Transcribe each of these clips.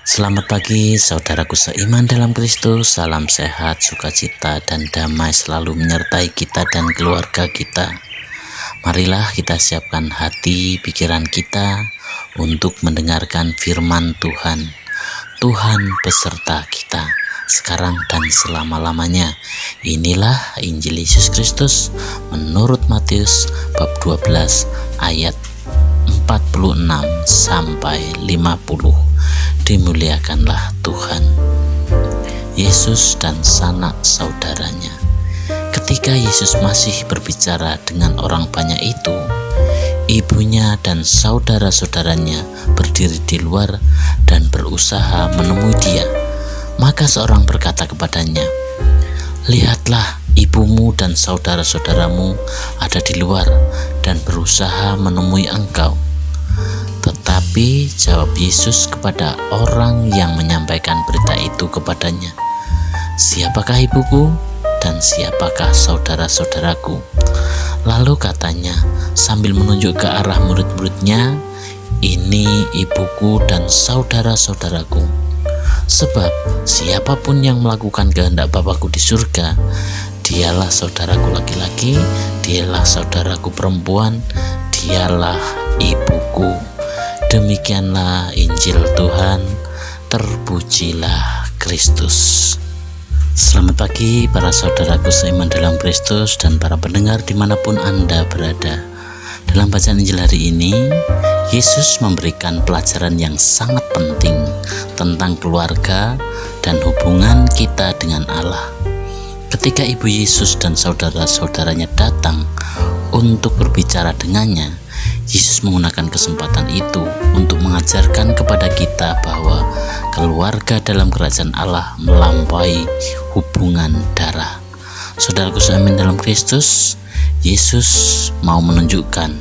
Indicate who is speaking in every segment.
Speaker 1: Selamat pagi saudaraku seiman dalam Kristus. Salam sehat, sukacita dan damai selalu menyertai kita dan keluarga kita. Marilah kita siapkan hati pikiran kita untuk mendengarkan firman Tuhan. Tuhan beserta kita sekarang dan selama-lamanya. Inilah Injil Yesus Kristus menurut Matius bab 12 ayat 46 sampai 50. Dimuliakanlah Tuhan. Yesus dan sanak saudaranya. Ketika Yesus masih berbicara dengan orang banyak itu, ibunya dan saudara-saudaranya berdiri di luar dan berusaha menemui dia. Maka seorang berkata kepadanya, "Lihatlah, ibumu dan saudara-saudaramu ada di luar dan berusaha menemui engkau." Tetapi jawab Yesus kepada orang yang menyampaikan berita itu kepadanya, "Siapakah ibuku dan siapakah saudara-saudaraku?" Lalu katanya sambil menunjuk ke arah murid-muridnya, "Ini ibuku dan saudara-saudaraku. Sebab siapapun yang melakukan kehendak Bapa-Ku di surga, dialah saudaraku laki-laki, dialah saudaraku perempuan, dialah ibuku." Demikianlah Injil Tuhan, terpujilah Kristus. Selamat pagi para saudaraku seiman dalam Kristus dan para pendengar dimanapun Anda berada. Dalam bacaan Injil hari ini, Yesus memberikan pelajaran yang sangat penting tentang keluarga dan hubungan kita dengan Allah. Ketika ibu Yesus dan saudara-saudaranya datang untuk berbicara dengannya, Yesus menggunakan kesempatan itu untuk mengajarkan kepada kita bahwa keluarga dalam kerajaan Allah melampaui hubungan darah. Saudaraku seiman dalam Kristus, Yesus mau menunjukkan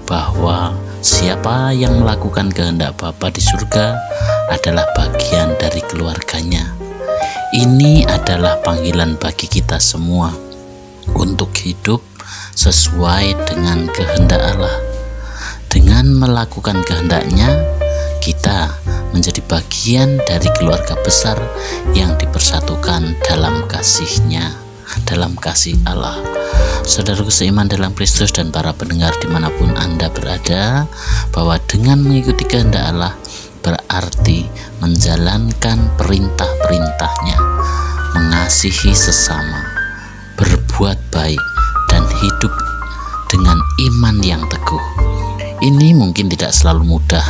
Speaker 1: bahwa siapa yang melakukan kehendak Bapa di surga adalah bagian dari keluarganya. Ini adalah panggilan bagi kita semua untuk hidup sesuai dengan kehendak Allah. Dengan melakukan kehendaknya, kita menjadi bagian dari keluarga besar yang dipersatukan dalam kasih-Nya, dalam kasih Allah. Saudaraku seiman dalam Kristus dan para pendengar dimanapun Anda berada, bahwa dengan mengikuti kehendak Allah berarti menjalankan perintah-perintahnya, mengasihi sesama, berbuat baik, dan hidup dengan iman yang teguh. Ini mungkin tidak selalu mudah,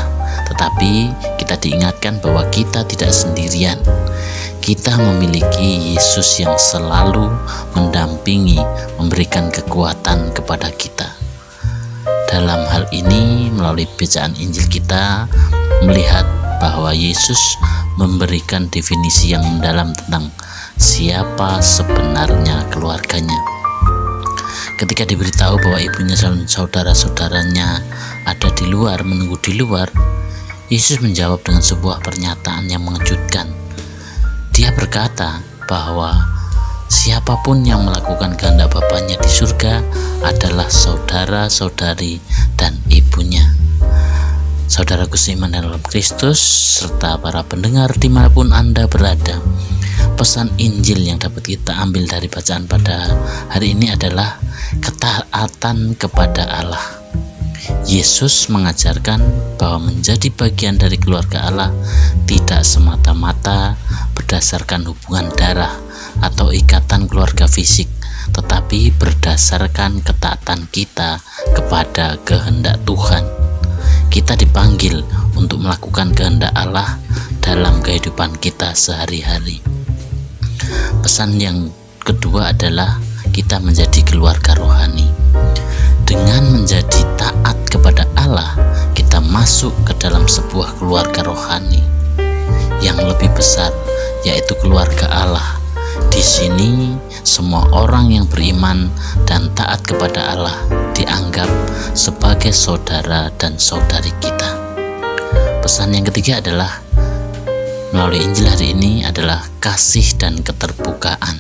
Speaker 1: tetapi kita diingatkan bahwa kita tidak sendirian. Kita memiliki Yesus yang selalu mendampingi, memberikan kekuatan kepada kita. Dalam hal ini, melalui bacaan Injil kita melihat bahwa Yesus memberikan definisi yang mendalam tentang siapa sebenarnya keluarganya. Ketika diberitahu bahwa ibunya dan saudara-saudaranya ada di luar, menunggu di luar, Yesus menjawab dengan sebuah pernyataan yang mengejutkan. Dia berkata bahwa siapapun yang melakukan kehendak Bapanya di surga adalah saudara-saudari dan ibunya. Saudaraku seiman dalam Kristus serta para pendengar dimanapun Anda berada, pesan Injil yang dapat kita ambil dari bacaan pada hari ini adalah ketaatan kepada Allah. Yesus mengajarkan bahwa menjadi bagian dari keluarga Allah tidak semata-mata berdasarkan hubungan darah atau ikatan keluarga fisik, tetapi berdasarkan ketaatan kita kepada kehendak Tuhan. Kita dipanggil untuk melakukan kehendak Allah dalam kehidupan kita sehari-hari. Pesan yang kedua adalah kita menjadi keluarga rohani. Dengan menjadi taat kepada Allah, kita masuk ke dalam sebuah keluarga rohani yang lebih besar, yaitu keluarga Allah. Di sini semua orang yang beriman dan taat kepada Allah dianggap sebagai saudara dan saudari kita. Pesan yang ketiga adalah melalui Injil hari ini adalah kasih dan keterbukaan.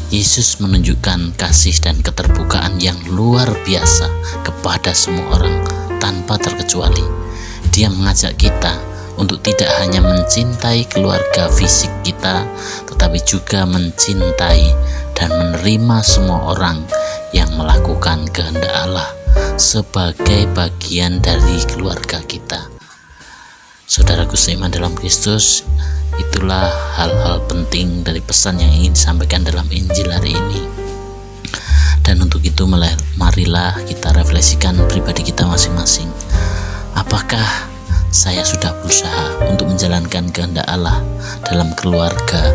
Speaker 1: Yesus menunjukkan kasih dan keterbukaan yang luar biasa kepada semua orang tanpa terkecuali. Dia mengajak kita untuk tidak hanya mencintai keluarga fisik kita, tetapi juga mencintai dan menerima semua orang yang melakukan kehendak Allah sebagai bagian dari keluarga kita. Saudaraku seiman dalam Kristus, itulah hal-hal penting dari pesan yang ingin disampaikan dalam Injil hari ini. Dan untuk itu marilah kita refleksikan pribadi kita masing-masing. Apakah saya sudah berusaha untuk menjalankan kehendak Allah dalam keluarga,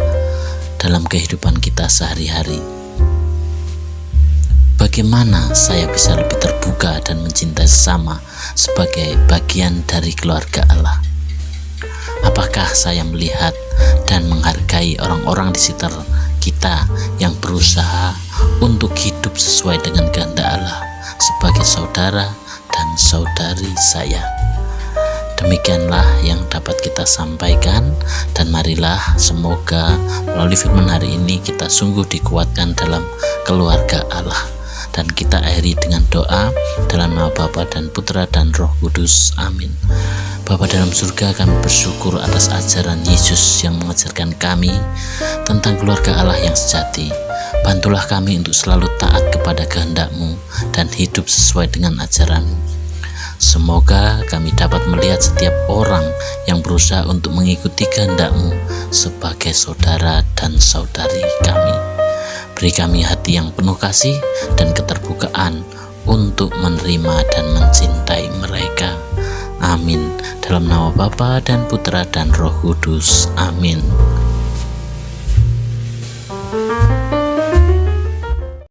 Speaker 1: dalam kehidupan kita sehari-hari? Bagaimana saya bisa lebih terbuka dan mencintai sesama sebagai bagian dari keluarga Allah? Apakah saya melihat dan menghargai orang-orang di sekitar kita yang berusaha untuk hidup sesuai dengan kehendak Allah sebagai saudara dan saudari saya? Demikianlah yang dapat kita sampaikan, dan marilah semoga melalui firman hari ini kita sungguh dikuatkan dalam keluarga Allah. Dan kita akhiri dengan doa dalam nama Bapa dan Putra dan Roh Kudus. Amin. Bapa dalam surga, kami bersyukur atas ajaran Yesus yang mengajarkan kami tentang keluarga Allah yang sejati. Bantulah kami untuk selalu taat kepada kehendak-Mu dan hidup sesuai dengan ajaran-Mu. Semoga kami dapat melihat setiap orang yang berusaha untuk mengikuti kehendak-Mu sebagai saudara dan saudari kami. Beri kami hati yang penuh kasih dan keterbukaan untuk menerima dan mencintai mereka. Amin. Dalam nama Bapa dan Putra dan Roh Kudus. Amin.